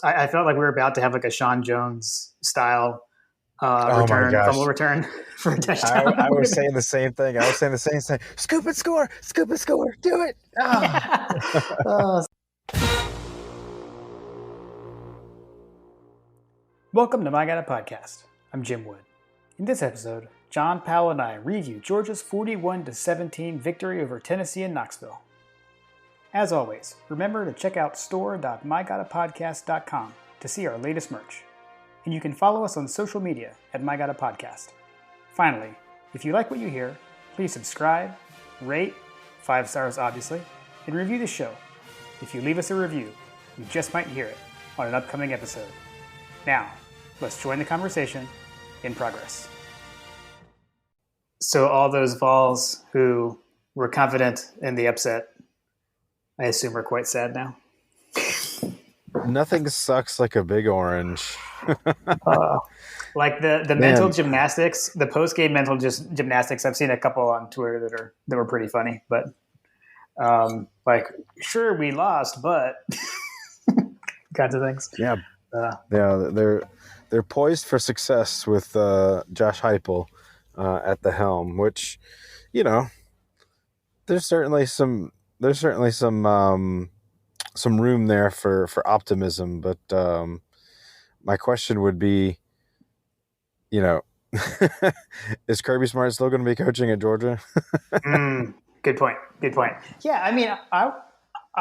I felt like we were about to have like a Sean Jones style Oh my gosh. fumble return for a touchdown. I was saying the same thing. I was saying the same thing. Scoop and score. Scoop and score. Do it. Oh. Welcome to My Got a Podcast. I'm Jim Wood. In this episode, John Powell and I review Georgia's 41-17 victory over Tennessee in Knoxville. As always, remember to check out store.mygottapodcast.com to see our latest merch. And you can follow us on social media at MyGottaPodcast. Finally, if you like what you hear, please subscribe, rate, 5 stars obviously, and review the show. If you leave us a review, you just might hear it on an upcoming episode. Now, let's join the conversation in progress. So all those Vols who were confident in the upset, I assume are quite sad now. Nothing sucks like a big orange. Like the mental gymnastics, the post-game mental gymnastics. I've seen a couple on Twitter that were pretty funny, but like, sure, we lost, but kinds of things. Yeah, they're poised for success with Josh Heupel at the helm, which, you know, there's certainly some room there for optimism, but my question would be, you know, is Kirby Smart still going to be coaching at Georgia? Good point. Yeah, I mean, I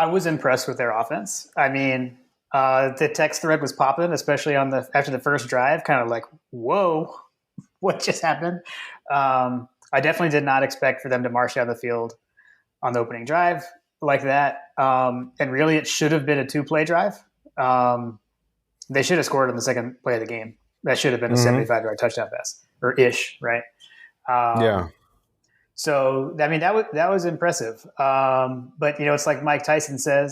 was impressed with their offense. I mean, the text thread was popping, especially after the first drive, kind of like, whoa, what just happened? I definitely did not expect for them to march down the field on the opening drive like that. And really, it should have been a 2-play drive. They should have scored on the second play of the game. That should have been a 75-yard touchdown pass, or ish, right? Yeah. So, I mean, that was impressive. But, you know, it's like Mike Tyson said,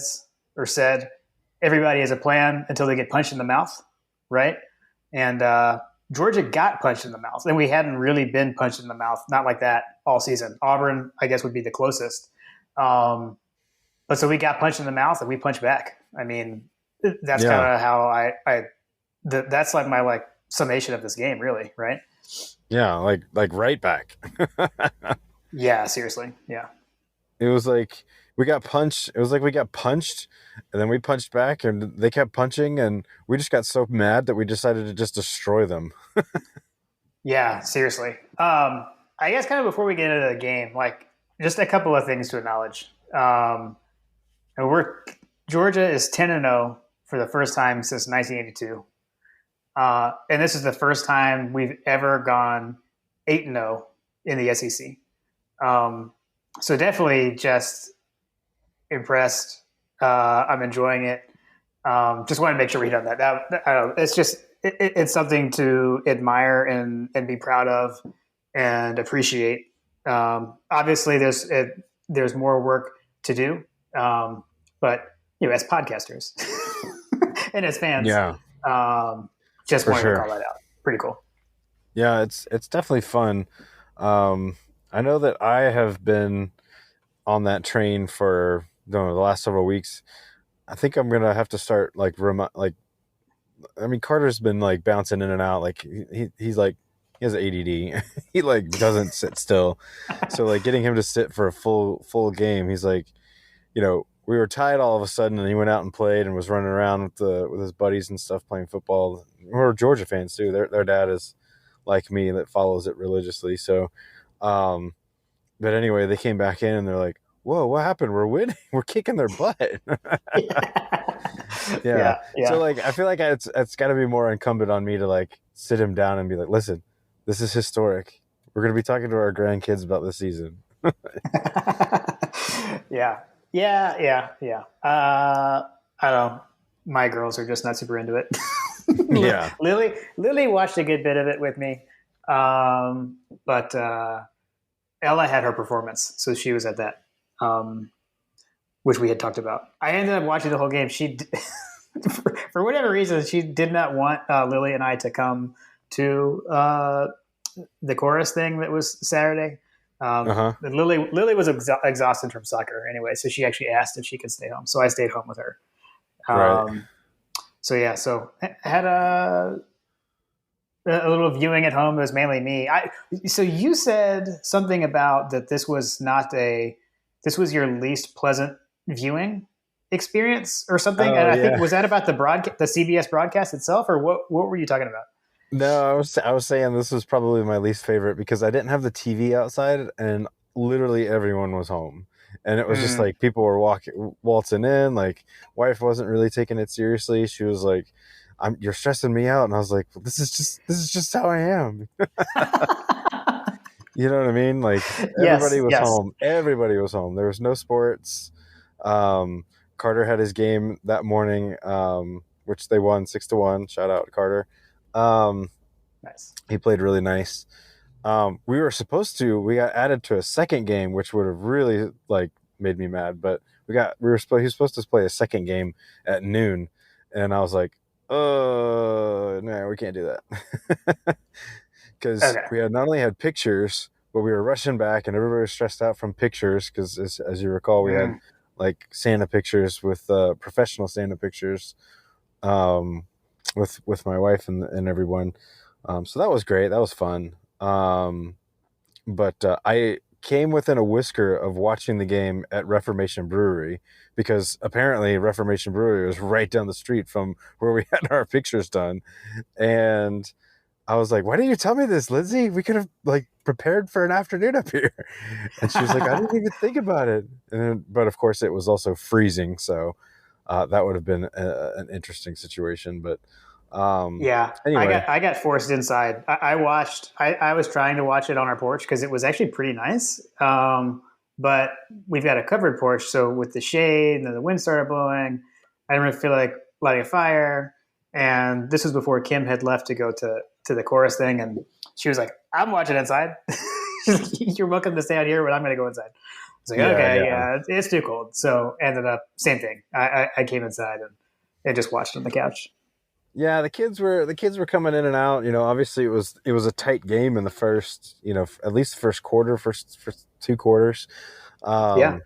everybody has a plan until they get punched in the mouth, right? And Georgia got punched in the mouth. And we hadn't really been punched in the mouth, not like that all season. Auburn, I guess, would be the closest. But so we got punched in the mouth and we punched back. I mean, that's kind of how that's like my summation of this game, really, right? Yeah, like right back. Yeah, seriously. Yeah. It was like we got punched. It was like we got punched, and then we punched back, and they kept punching, and we just got so mad that we decided to just destroy them. Yeah, seriously. I guess kind of before we get into the game, like just a couple of things to acknowledge. Georgia is 10-0 for the first time since 1982. And this is the first time we've ever gone 8-0 in the SEC. So definitely just impressed. I'm enjoying it. Just want to make sure we hit on that. I don't know, it's just it's something to admire and be proud of and appreciate. Obviously, there's more work to do, but you know, as podcasters and as fans, just wanted to call that out. Pretty cool. Yeah, it's definitely fun. I know that I have been on that train for the last several weeks. I think I'm gonna have to start Carter's been bouncing in and out. Like he's he has ADD. He doesn't sit still. So getting him to sit for a full game, he's we were tied all of a sudden, and he went out and played and was running around with his buddies and stuff playing football. We're Georgia fans too. Their dad is like me that follows it religiously. So, but anyway, they came back in and they're like, "Whoa, what happened? We're winning. We're kicking their butt." Yeah. So I feel like it's got to be more incumbent on me to sit him down and be like, "Listen, this is historic. We're going to be talking to our grandkids about this season." Yeah. I don't know. My girls are just not super into it. Yeah. Lily watched a good bit of it with me. But Ella had her performance, so she was at that, which we had talked about. I ended up watching the whole game. She, for whatever reason, she did not want Lily and I to come to the chorus thing that was Saturday. Lily was exhausted from soccer anyway, so she actually asked if she could stay home. So I stayed home with her. Right. So yeah, so I had a little viewing at home. It was mainly me. So you said something about that this was your least pleasant viewing experience or something. And Oh I think, yeah. was that about the CBS broadcast itself, or what were you talking about? No, I was saying this was probably my least favorite because I didn't have the TV outside and literally everyone was home. And it was just Mm. like people were waltzing in, like wife wasn't really taking it seriously. She was like, you're stressing me out. And I was like, well, this is just how I am. You know what I mean? Like everybody Yes, was yes. home. Everybody was home. There was no sports. Um, Carter had his game that morning, which they won 6-1. Shout out Carter. Um, Nice. he played really nice. We got added to a second game, which would have really like made me mad. But he was supposed to play a second game at noon, and I was like, no, we can't do that because Okay. we had not only had pictures, but we were rushing back, and everybody was stressed out from pictures because, as you recall, we had Mm. like Santa pictures with professional Santa pictures, um, with my wife and everyone. So that was great. That was fun. But I came within a whisker of watching the game at Reformation Brewery because apparently Reformation Brewery was right down the street from where we had our pictures done. And I was like, "Why didn't you tell me this, Lindsay? We could have like prepared for an afternoon up here." And she was like, "I didn't even think about it." But of course, it was also freezing, so that would have been an interesting situation. But Yeah, anyway, I got forced inside. I watched. I was trying to watch it on our porch because it was actually pretty nice. But we've got a covered porch, so with the shade and then the wind started blowing, I didn't really feel like lighting a fire. And this was before Kim had left to go to the chorus thing, and she was like, "I'm watching inside. You're welcome to stay out here, but I'm going to go inside." I was like, yeah, "Okay, yeah. yeah, it's too cold." So ended up same thing. I came inside and just watched on the couch. Yeah, the kids were coming in and out. Obviously it was a tight game in the first, at least the first quarter, first 2 quarters, Yeah. um,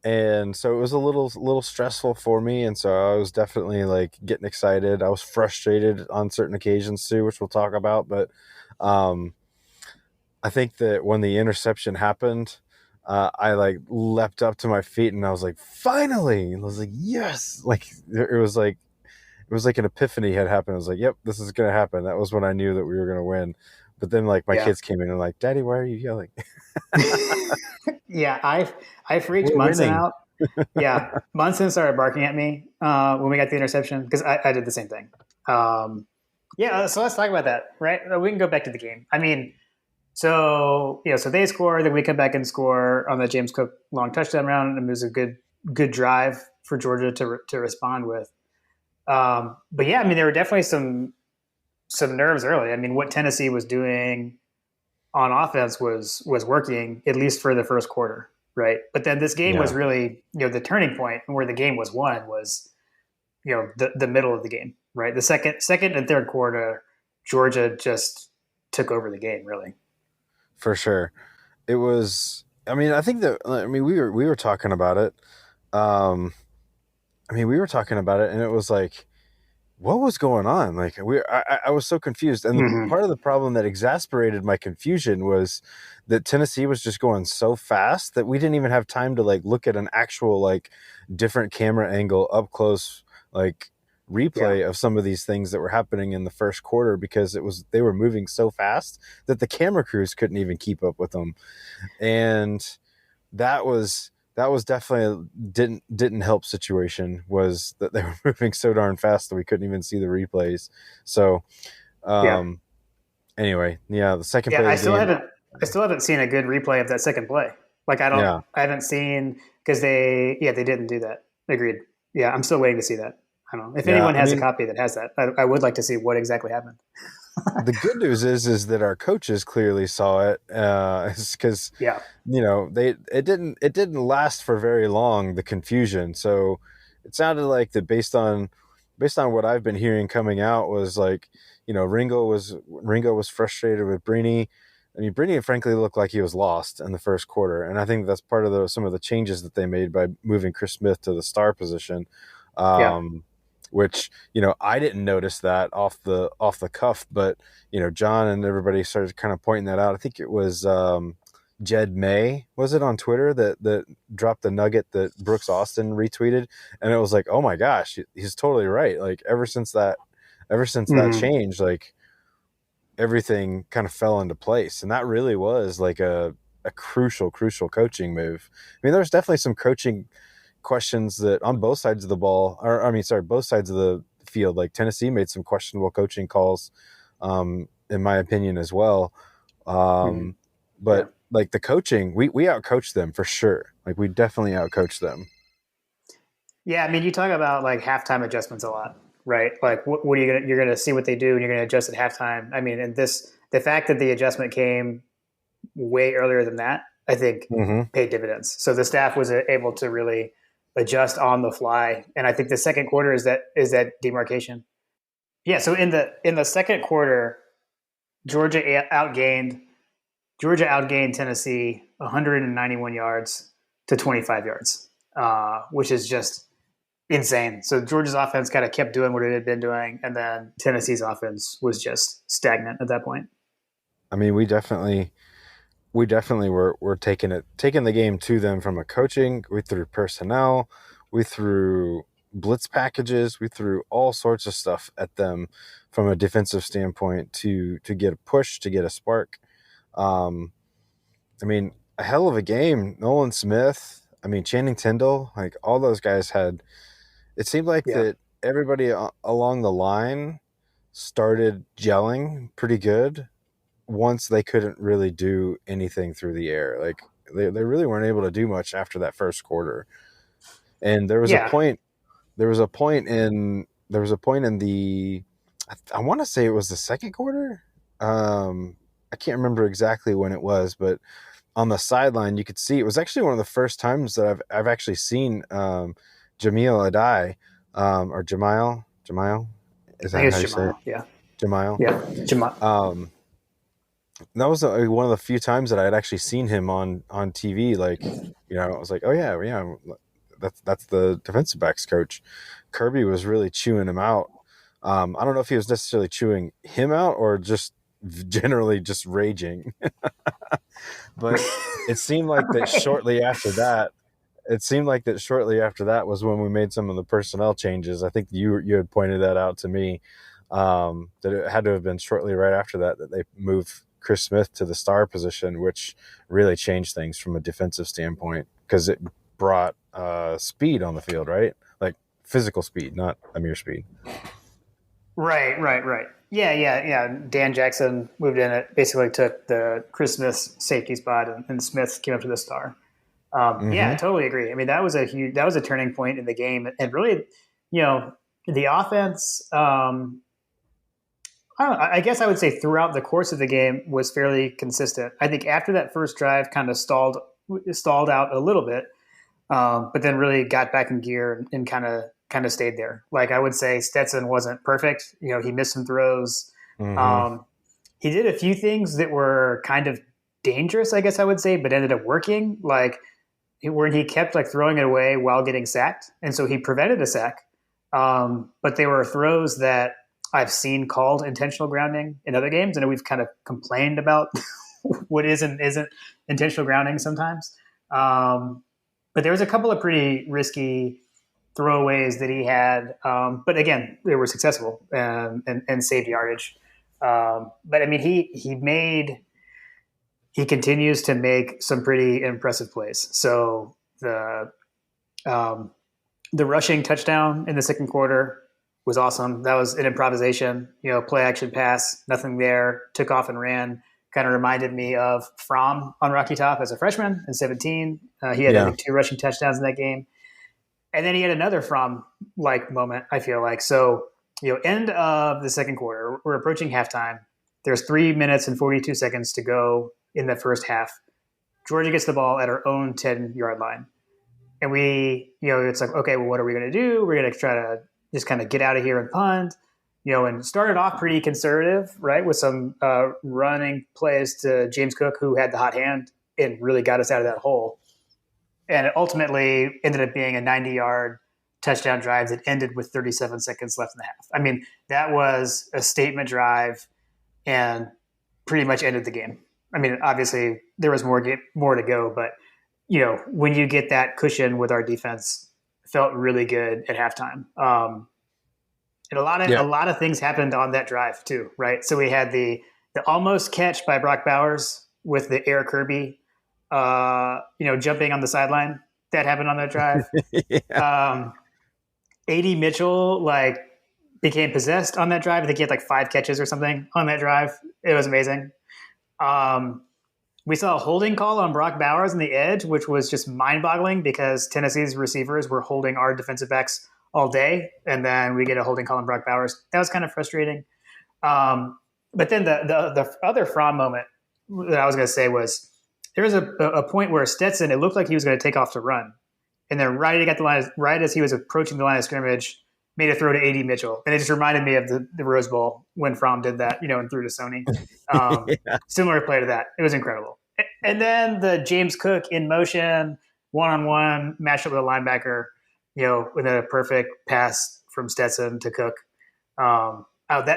and so it was a little stressful for me. And so I was definitely like getting excited. I was frustrated on certain occasions too, which we'll talk about. But um, I think that when the interception happened, I like leapt up to my feet and I was like, finally! And I was like, yes! Like it was like an epiphany had happened. I was like, "Yep, this is gonna happen." That was when I knew that we were gonna win. But then, like, my Yeah. kids came in and like, "Daddy, why are you yelling? Yeah, I freaked We're Munson winning." out. Yeah, Munson started barking at me when we got the interception because I did the same thing. Yeah, so let's talk about that, right? We can go back to the game. I mean, so they score, then we come back and score on the James Cook long touchdown round, and it was a good drive for Georgia to respond with. But yeah, I mean, there were definitely some nerves early. I mean, what Tennessee was doing on offense was working at least for the first quarter, right? But then this game was Yeah, really the turning point, and where the game was won was the middle of the game, right? The second and third quarter, Georgia just took over the game, really. for sure. It was. I mean, I think that. I mean, we were talking about it. Um, I mean, we were talking about it, and it was like, what was going on? Like, I was so confused, and Mm-hmm. part of the problem that exasperated my confusion was that Tennessee was just going so fast that we didn't even have time to like look at an actual like different camera angle up close like Yeah, replay of some of these things that were happening in the first quarter because they were moving so fast that the camera crews couldn't even keep up with them. And that was definitely didn't help situation, was that they were moving so darn fast that we couldn't even see the replays. So yeah, um anyway, yeah, the second yeah. play of the game. I still haven't seen a good replay of that second play. Like Yeah, I haven't seen because they didn't do that. Agreed. Yeah, I'm still waiting to see that. I don't know if yeah, anyone I has a mean, copy that has that. I would like to see what exactly happened. the good news is that our coaches clearly saw it, because Yeah, it didn't last for very long, the confusion. So it sounded like that based on what I've been hearing coming out was like, Ringo was frustrated with Brini. I mean, Brini frankly looked like he was lost in the first quarter, and I think that's part of some of the changes that they made by moving Chris Smith to the star position. yeah, Um, which, I didn't notice that off the cuff, but John and everybody started kind of pointing that out. I think it was Jed May, was it, on Twitter, that dropped the nugget that Brooks Austin retweeted, and it was like, oh my gosh, he's totally right. Like ever since that Mhm. change, like everything kind of fell into place, and that really was like a crucial coaching move. I mean, there's definitely some coaching questions that on both sides of the ball, or I mean, sorry, both sides of the field. Like Tennessee made some questionable coaching calls, in my opinion, as well. Mhm. Um, Yeah. but like the coaching, we outcoached them for sure. Like we definitely outcoached them. Yeah, I mean, you talk about like halftime adjustments a lot, right? Like, what are you gonna? You're gonna see what they do, and you're gonna adjust at halftime. I mean, and the fact that the adjustment came way earlier than that, I think, Mm-hmm. paid dividends. So the staff was able to really adjust on the fly, and I think the second quarter is that demarcation. Yeah. So in the second quarter, Georgia outgained Georgia outgained Tennessee 191 yards to 25 yards, which is just insane. So Georgia's offense kind of kept doing what it had been doing, and then Tennessee's offense was just stagnant at that point. I mean, we definitely were taking the game to them from a coaching. We threw personnel, we threw blitz packages, we threw all sorts of stuff at them from a defensive standpoint to get a push, to get a spark. Um, I mean, a hell of a game. Nolan Smith, I mean, Channing Tindall, like all those guys had. It seemed like Yeah. that everybody along the line started gelling pretty good once they couldn't really do anything through the air. Like they really weren't able to do much after that first quarter. And Yeah. there was a point in the I want to say it was the second quarter. I can't remember exactly when it was, but on the sideline you could see it was actually one of the first times that I've actually seen Jamil Adai, or Jamail, is I think that how it's you say it? Jamal. Yeah. Jamail. Yeah. Jamal. Um, that was one of the few times that I had actually seen him on TV. Like, I was like, oh yeah, yeah, that's the defensive backs coach. Kirby was really chewing him out. I don't know if he was necessarily chewing him out or just generally just raging, but it seemed like that Right. shortly after that. It seemed like that shortly after that was when we made some of the personnel changes. I think you had pointed that out to me, that it had to have been shortly right after that they moved Chris Smith to the star position, which really changed things from a defensive standpoint because it brought speed on the field, right? Like physical speed, not a mere speed. Right. Right. Right. Yeah. Yeah. Yeah. Dan Jackson moved in. It basically took the Chris Smith safety spot, and Smith came up to the star. Yeah, I Mm-hmm. totally agree. I mean, that was a turning point in the game, and really, you know, the offense. I guess I would say throughout the course of the game was fairly consistent. I think after that first drive, kind of stalled out a little bit, but then really got back in gear and kind of stayed there. Like I would say, Stetson wasn't perfect. He missed some throws. Mm-hmm. Um, he did a few things that were kind of dangerous, I guess I would say, but ended up working. Like where he kept like throwing it away while getting sacked, and so he prevented a sack. But they were throws that I've seen called intentional grounding in other games, and we've kind of complained about what is and isn't intentional grounding sometimes. Um, but there was a couple of pretty risky throwaways that he had, but again, they were successful and saved yardage. But I mean, he continues to make some pretty impressive plays. So um, the rushing touchdown in the second quarter was awesome. That was an improvisation, play action pass, nothing there, took off and ran. Kind of reminded me of Fromm on Rocky Top as a freshman in 17. He had, I Yeah. think, two rushing touchdowns in that game. And then he had another Fromm like moment, I feel like. So, end of the second quarter, we're approaching halftime. There's 3 minutes and 42 seconds to go in the first half. Georgia gets the ball at our own 10-yard line. And it's like, okay, well, what are we going to do? We're going to try to just kind of get out of here and punt, and started off pretty conservative, right? With some running plays to James Cook, who had the hot hand and really got us out of that hole. And it ultimately ended up being a 90-yard touchdown drive that ended with 37 seconds left in the half. I mean, that was a statement drive and pretty much ended the game. I mean, obviously there was more to go, but when you get that cushion with our defense, it felt really good at halftime. And a lot of things happened on that drive too, right? So we had the almost catch by Brock Bowers with the Air Kirby, jumping on the sideline. That happened on that drive. Yeah. AD Mitchell became possessed on that drive. I think he had 5 catches or something on that drive. It was amazing. We saw a holding call on Brock Bowers on the edge, which was just mind-boggling because Tennessee's receivers were holding our defensive backs all day, and then we get a holding call on Brock Bowers. That was kind of frustrating. But then the other Fromm moment that I was going to say was there was a point where Stetson, it looked like he was going to take off to run, and then right as he was approaching the line of scrimmage, made a throw to AD Mitchell, and it just reminded me of the Rose Bowl when Fromm did that, and threw to Sony. Yeah. Similar play to that. It was incredible. And then the James Cook in motion, one-on-one matchup with a linebacker, with a perfect pass from Stetson to Cook.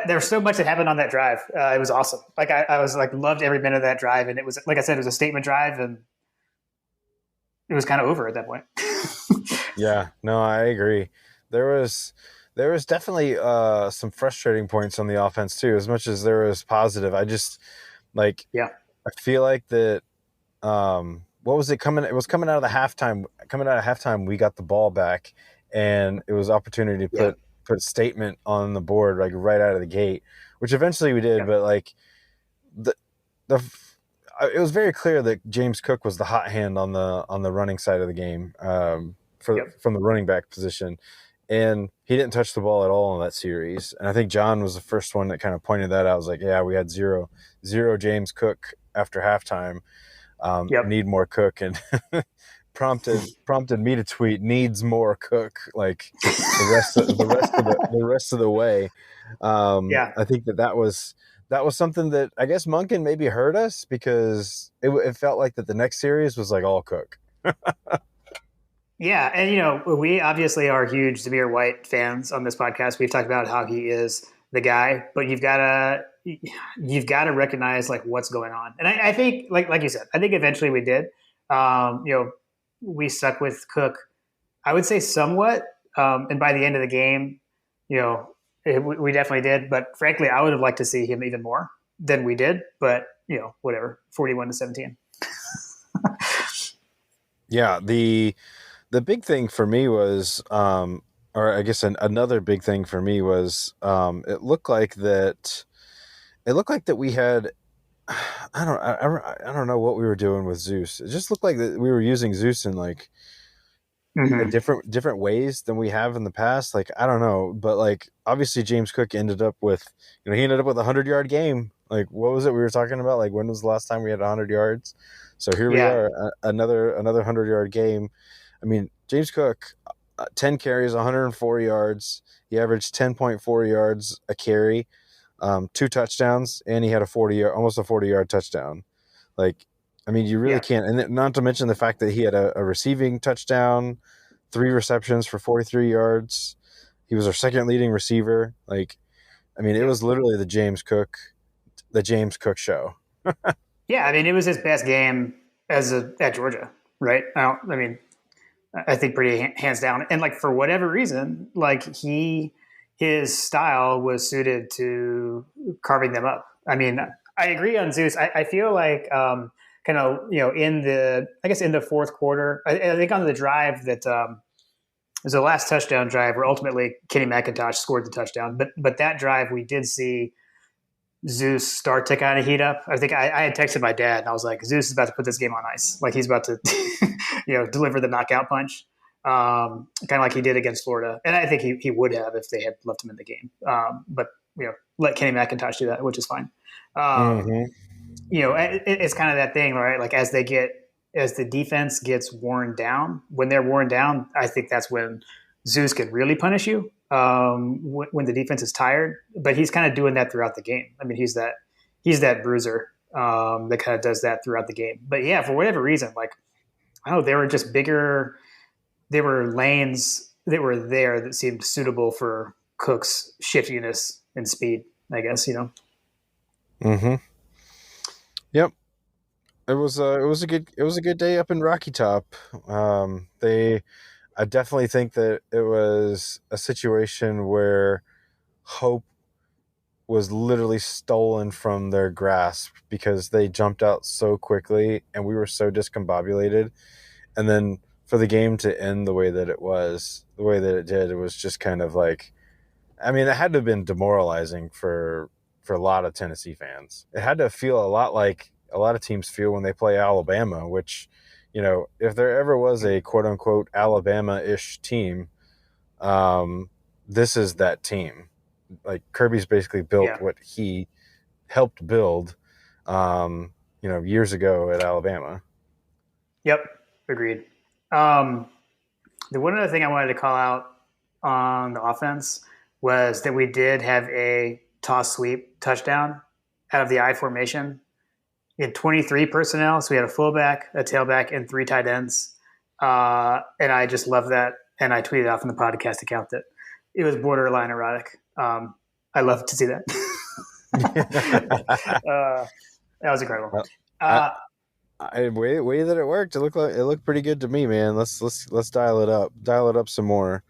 There's so much that happened on that drive. It was awesome. I was loved every minute of that drive, and it was, like I said, it was a statement drive, and it was kind of over at that point. Yeah, no, I agree. There was definitely some frustrating points on the offense too, as much as there was positive. I just I feel like that. What was it coming? It was coming out of the halftime. Coming out of halftime, we got the ball back, and it was opportunity to put statement on the board right out of the gate, which eventually we did. Yeah. But it was very clear that James Cook was the hot hand on the running side of the game from the running back position. And he didn't touch the ball at all in that series. And I think John was the first one that kind of pointed that out. I was like, yeah, we had zero James Cook after halftime. Need more Cook, and prompted me to tweet needs more Cook the rest of the way. I think that was something that I guess Monken maybe hurt us because it felt like that the next series was all Cook. Yeah, and we obviously are huge Zamir White fans on this podcast. We've talked about how he is the guy, but you've got to recognize what's going on. And I think like you said, I think eventually we did. We stuck with Cook, I would say somewhat, and by the end of the game, we definitely did. But frankly, I would have liked to see him even more than we did. But whatever, 41-17. Yeah, the big thing for me was, or I guess another big thing for me was, it looked like that we had, I don't know what we were doing with Zeus. It just looked like that we were using Zeus in in different ways than we have in the past. I don't know, but obviously James Cook ended up with, he ended up with a 100-yard game. What was it we were talking about? When was the last time we had 100 yards? So here we are, another 100-yard game. I mean, James Cook, 10 carries, 104 yards. He averaged 10.4 yards a carry, 2 touchdowns, and he had almost a 40-yard touchdown. You really can't. And not to mention the fact that he had a receiving touchdown, 3 receptions for 43 yards. He was our second leading receiver. It was literally the James Cook show. Yeah, it was his best game at Georgia, right? I think pretty hands down. And for whatever reason, his style was suited to carving them up. I agree on Zeus. I feel in the fourth quarter, I think on the drive that was the last touchdown drive where ultimately Kenny McIntosh scored the touchdown. But that drive we did see Zeus start to kind of heat up. I think I had texted my dad and I was like, Zeus is about to put this game on ice. He's about to, deliver the knockout punch, kind of like he did against Florida. And I think he would have if they had left him in the game. But let Kenny McIntosh do that, which is fine. It's kind of that thing, right? As the defense gets worn down, when they're worn down, I think that's when Zeus can really punish you. When the defense is tired, but he's kind of doing that throughout the game. He's that bruiser that kind of does that throughout the game. But yeah, for whatever reason, they were just bigger. There were lanes that were there that seemed suitable for Cook's shiftiness and speed, I guess, Mm-hmm. Yep. It was a good day up in Rocky Top. They I definitely think that it was a situation where hope was literally stolen from their grasp because they jumped out so quickly and we were so discombobulated. And then for the game to end the way that it was, the way that it did, it was just kind of like, I mean, it had to have been demoralizing for a lot of Tennessee fans. It had to feel a lot like a lot of teams feel when they play Alabama, which, if there ever was a quote unquote Alabama-ish team, this is that team. Like Kirby's basically built Yeah. what he helped build, years ago at Alabama. Yep. Agreed. Um, the one other thing I wanted to call out on the offense was that we did have a toss sweep touchdown out of the I formation. We had 23 personnel, so we had a fullback, a tailback, and 3 tight ends. And I just love that. And I tweeted out from the podcast account that it was borderline erotic. I love to see that. That was incredible. Way that it worked, it looked pretty good to me, man. Let's dial it up some more.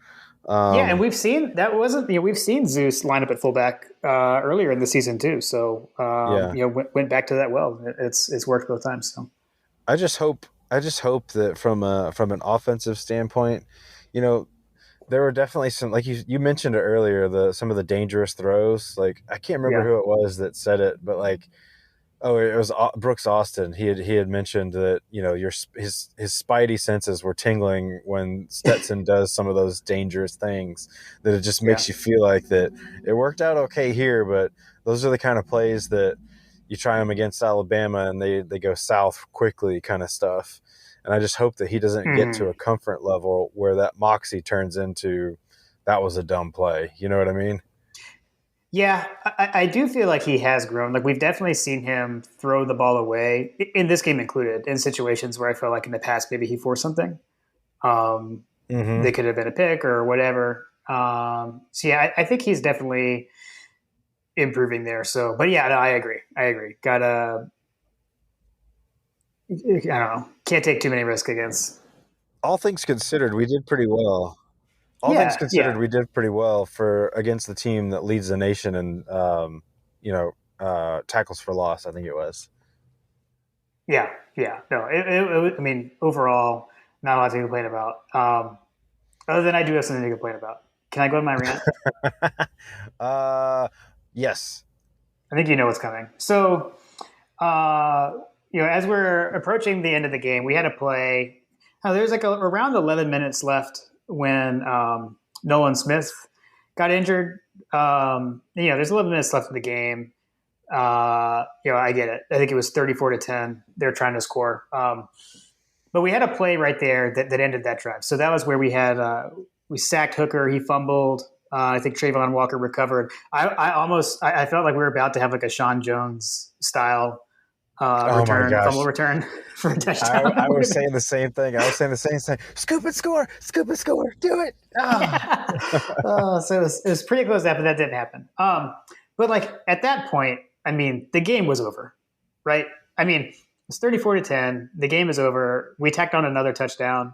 Yeah, and we've seen that wasn't we've seen Zeus line up at fullback earlier in the season too. So Yeah. Went back to that well. It's worked both times. So I just hope that from an offensive standpoint, there were definitely some, like you mentioned it earlier, some of the dangerous throws. Like I can't remember who it was that said it, but like, oh, it was Brooks Austin. He had mentioned that his spidey senses were tingling when Stetson does some of those dangerous things. That it just makes you feel like that it worked out okay here, but those are the kind of plays that you try them against Alabama and they go south quickly, kind of stuff. And I just hope that he doesn't get to a comfort level where that moxie turns into that was a dumb play. You know what I mean? Yeah, I do feel like he has grown. Like we've definitely seen him throw the ball away, in this game included, in situations where I feel like in the past maybe he forced something. They could have been a pick or whatever. So yeah, I think he's definitely improving there. So, but yeah, no, I agree. Gotta, I don't know, can't take too many risks against. All things considered, we did pretty well. We did pretty well for against the team that leads the nation in tackles for loss. I think it was. Yeah. No, I mean, overall, not a lot to complain about. Other than I do have something to complain about. Can I go to my rant? Yes. I think you know what's coming. So, as we're approaching the end of the game, we had to play. There's like around 11 minutes left when Nolan Smith got injured. There's 11 minutes left in the game. I get it. I think it was 34-10. They're trying to score. But we had a play right there that ended that drive. So that was where we had we sacked Hooker. He fumbled. I think Trayvon Walker recovered. I felt like we were about to have like a Sean Jones style fumble return for a touchdown. I was saying the same thing. Scoop and score, do it. So it was pretty close to that, but that didn't happen. But like at that point, I mean, the game was over, right? I mean, it's 34-10. The game is over. We tacked on another touchdown.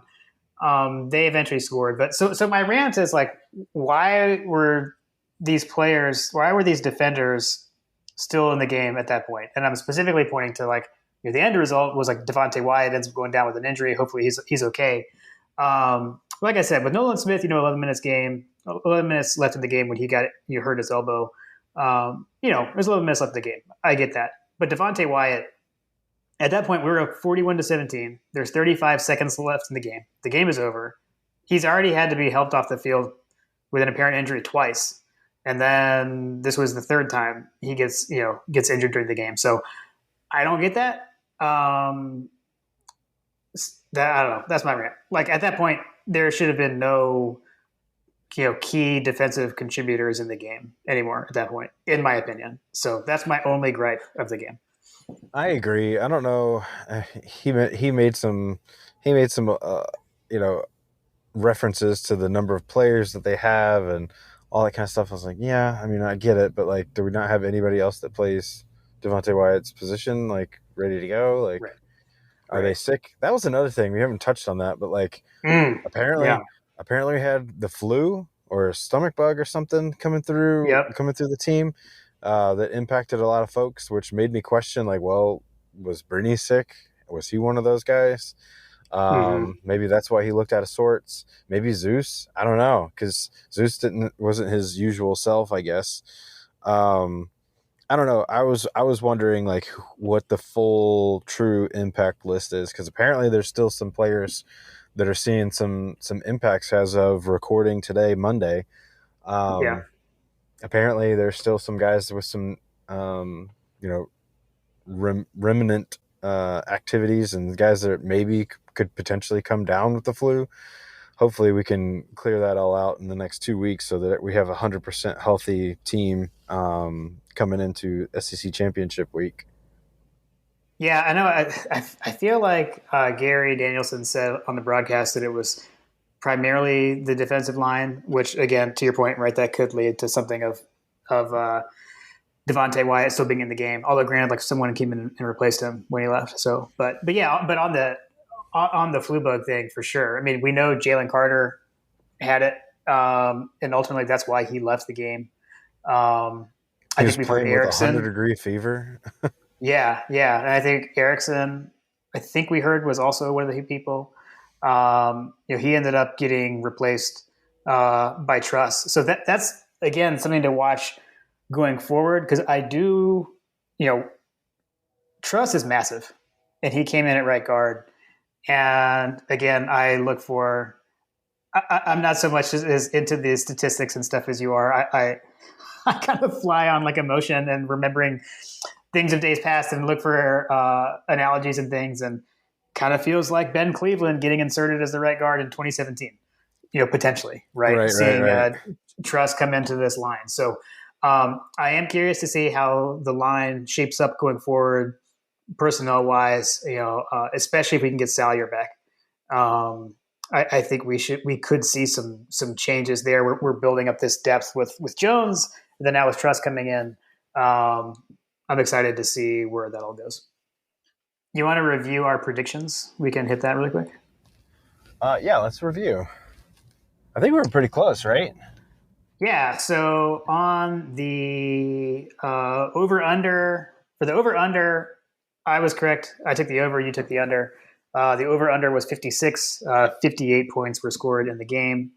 They eventually scored. But so my rant is like, why were these defenders still in the game at that point? And I'm specifically pointing to like, the end result was like Devontae Wyatt ends up going down with an injury. Hopefully he's okay. Like I said, with Nolan Smith, 11 minutes left in the game when he hurt his elbow. There's 11 minutes left in the game. I get that. But Devontae Wyatt, at that point, we were up 41-17. There's 35 seconds left in the game. The game is over. He's already had to be helped off the field with an apparent injury twice. And then this was the third time he gets injured during the game. So I don't get that. I don't know. That's my rant. Like at that point, there should have been no key defensive contributors in the game anymore at that point, in my opinion. So that's my only gripe of the game. I agree. I don't know. He made some references to the number of players that they have and all that kind of stuff. I was like, yeah, I mean, I get it, but like, do we not have anybody else that plays Devontae Wyatt's position, like ready to go? Like, Right. are they sick? That was another thing. We haven't touched on that, but like, Yeah. apparently we had the flu or a stomach bug or something coming Yep. through the team that impacted a lot of folks, which made me question, like, well, was Brittany sick? Was he one of those guys? Hmm. Maybe that's why he looked out of sorts. Maybe Zeus. I don't know, because Zeus wasn't his usual self, I guess. I don't know. I was wondering like what the full true impact list is, because apparently there's still some players that are seeing some impacts as of recording today, Monday. Yeah. Apparently there's still some guys with some you know remnant activities and guys that maybe could potentially come down with the flu. Hopefully we can clear that all out in the next 2 weeks so that we have 100% healthy team coming into SEC championship week. Yeah, I know. I feel like Gary Danielson said on the broadcast that it was primarily the defensive line, which again, to your point, right, that could lead to something of Devontae Wyatt still being in the game. Although, granted, like someone came in and replaced him when he left. So, but yeah, but on the flu bug thing for sure. I mean, we know Jalen Carter had it, and ultimately that's why he left the game. He I was think we've heard playing with a Erickson. 100-degree fever. Yeah, and I think Erickson. I think we heard was also one of the people. He ended up getting replaced by Truss. So that's again something to watch going forward because I do, Truss is massive, and he came in at right guard. And again, I look for. I'm not so much as into the statistics and stuff as you are. I kind of fly on like emotion and remembering things of days past and look for analogies and things. And kind of feels like Ben Cleveland getting inserted as the right guard in 2017, potentially, right? Seeing Right. Truss come into this line. So I am curious to see how the line shapes up going forward, personnel wise, especially if we can get Salyer back. I think we could see some changes there. We're building up this depth with Jones, and then now with Truss coming in. I'm excited to see where that all goes. You want to review our predictions? We can hit that really quick. Yeah, let's review. I think we were pretty close, right? Yeah. So on the over under for the over under, I was correct. I took the over. You took the under. The over under was 56. 58 points were scored in the game.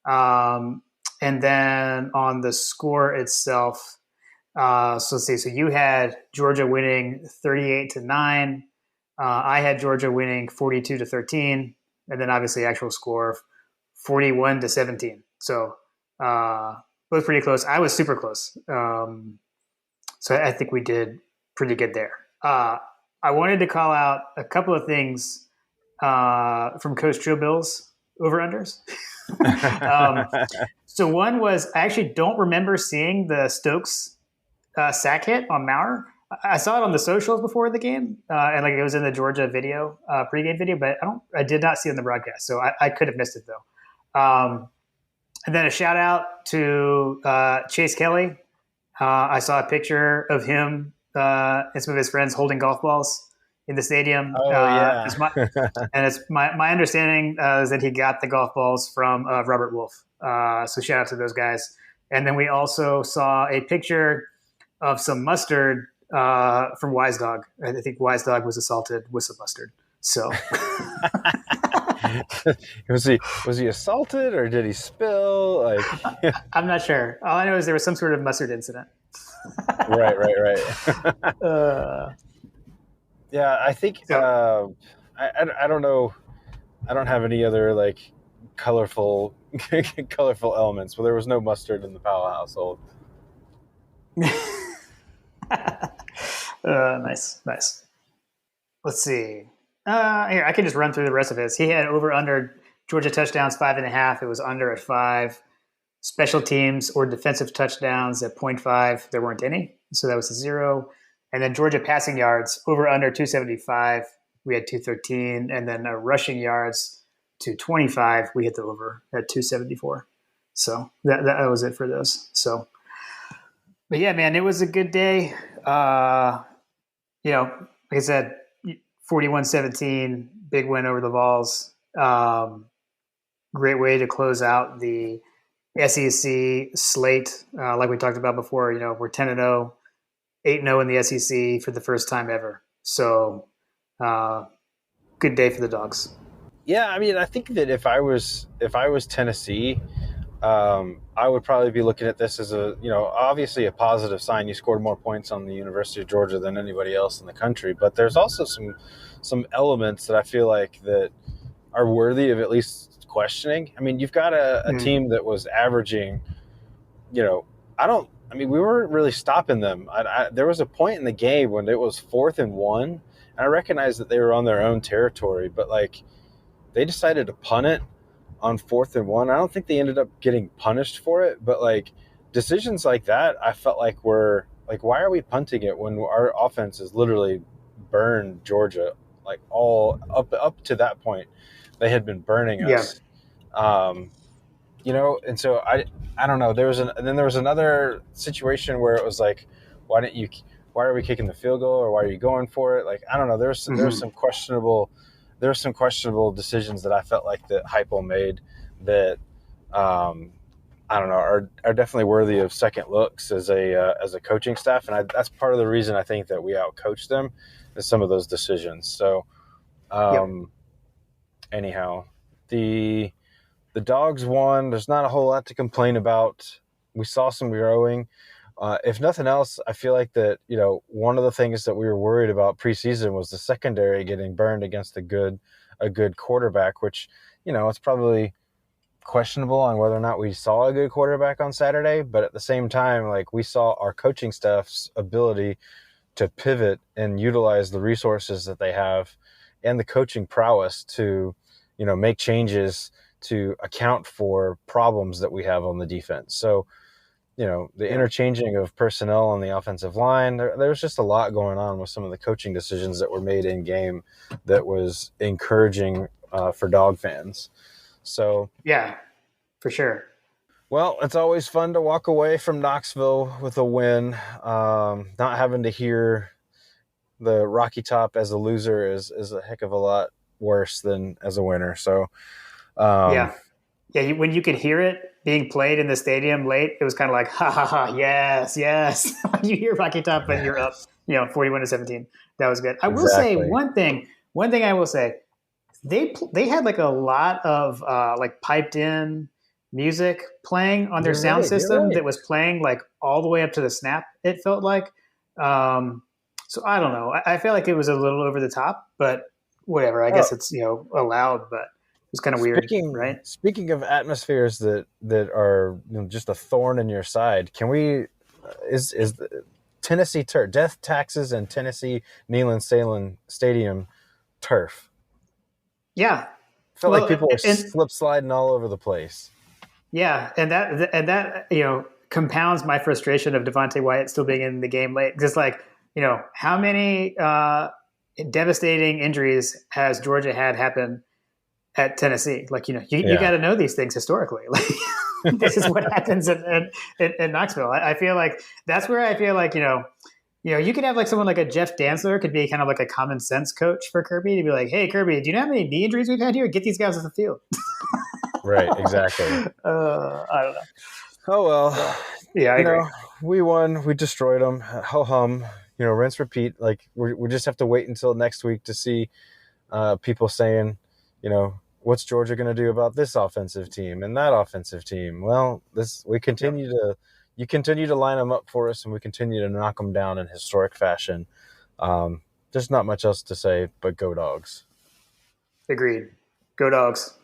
And then on the score itself, so let's see. So you had Georgia winning 38-9. I had Georgia winning 42-13, and then obviously actual score 41-17. So both pretty close. I was super close. So I think we did pretty good there. I wanted to call out a couple of things from Coach Trillbill's over unders. So one was I actually don't remember seeing the Stokes sack hit on Maurer. I saw it on the socials before the game, and like it was in the Georgia video, pregame video, but I did not see it in the broadcast, so I could have missed it though. And then a shout out to Chase Kelly. I saw a picture of him and some of his friends holding golf balls in the stadium. Oh yeah. It's my understanding is that he got the golf balls from Robert Wolf. So shout out to those guys. And then we also saw a picture of some mustard from Wise Dog. I think Wise Dog was assaulted with some mustard. So was he assaulted or did he spill? Like I'm not sure. All I know is there was some sort of mustard incident. right. Yeah, I think I don't know. I don't have any other like colorful elements. Well, there was no mustard in the Powell household. Nice. Let's see. Here, I can just run through the rest of his. He had over under Georgia touchdowns 5.5. It was under at 5. Special teams or defensive touchdowns at 0.5. There weren't any, so that was a 0. And then Georgia passing yards over under 275. We had 213, and then rushing yards to 25, we hit the over at 274. So that was it for those. So, but yeah, man, it was a good day. Like I said, 41-17, big win over the Vols. Great way to close out the SEC slate. Like we talked about before, we're 10-0, 8-0 in the SEC for the first time ever. So, good day for the Dogs. Yeah, I mean, I think that if I was Tennessee, I would probably be looking at this as obviously a positive sign. You scored more points on the University of Georgia than anybody else in the country, but there's also some elements that I feel like that are worthy of at least questioning. I mean, you've got a team that was averaging, we weren't really stopping them. There was a point in the game when it was 4th and 1, and I recognized that they were on their own territory, but they decided to punt it on 4th and 1. I don't think they ended up getting punished for it, but decisions like that, I felt like were why are we punting it when our offense is literally burned Georgia all up to that point? They had been burning us. And so I don't know. And then there was another situation where it was why are we kicking the field goal, or why are you going for it? I don't know. There was some questionable decisions that I felt like that Heupel made that I don't know are definitely worthy of second looks as a coaching staff, and that's part of the reason I think that we outcoached them is some of those decisions. So anyhow, the Dogs won. There's not a whole lot to complain about. We saw some growing. If nothing else, I feel like that, one of the things that we were worried about preseason was the secondary getting burned against a good quarterback, which, it's probably questionable on whether or not we saw a good quarterback on Saturday. But at the same time, we saw our coaching staff's ability to pivot and utilize the resources that they have and the coaching prowess to, make changes to account for problems that we have on the defense. So, the interchanging of personnel on the offensive line, there's just a lot going on with some of the coaching decisions that were made in game that was encouraging for Dog fans. So yeah, for sure. Well, it's always fun to walk away from Knoxville with a win. Not having to hear the Rocky Top as a loser is a heck of a lot worse than as a winner. So when you could hear it being played in the stadium late, it was kind of like, ha ha ha, yes. You hear Rocky Top and you're up, 41-17. That was good. I will say one thing I will say, they had a lot of piped in music playing on their sound system that was playing all the way up to the snap, it felt like. So I don't know. I feel like it was a little over the top, but whatever. I guess it's, allowed, but it's kind of weird, right? Speaking of atmospheres that are just a thorn in your side, can we is Tennessee turf, death taxes and Tennessee Neyland Stadium turf? Yeah, I felt like people were slip sliding all over the place. Yeah, and that compounds my frustration of Devontae Wyatt still being in the game late. Just how many devastating injuries has Georgia had happen at Tennessee? You got to know these things historically. This is what happens in Knoxville. I feel like that's where I feel like you could have someone like a Jeff Dantzler could be kind of a common sense coach for Kirby to be like, hey Kirby, do you know how many knee injuries we've had here? Get these guys off the field. Right, exactly. I don't know. Oh well. Yeah, I agree. We won. We destroyed them. Ho hum. Rinse, repeat. We just have to wait until next week to see people saying, what's Georgia going to do about this offensive team and that offensive team? Well, you continue to line them up for us, and we continue to knock them down in historic fashion. There's not much else to say, but go Dogs. Agreed. Go Dogs.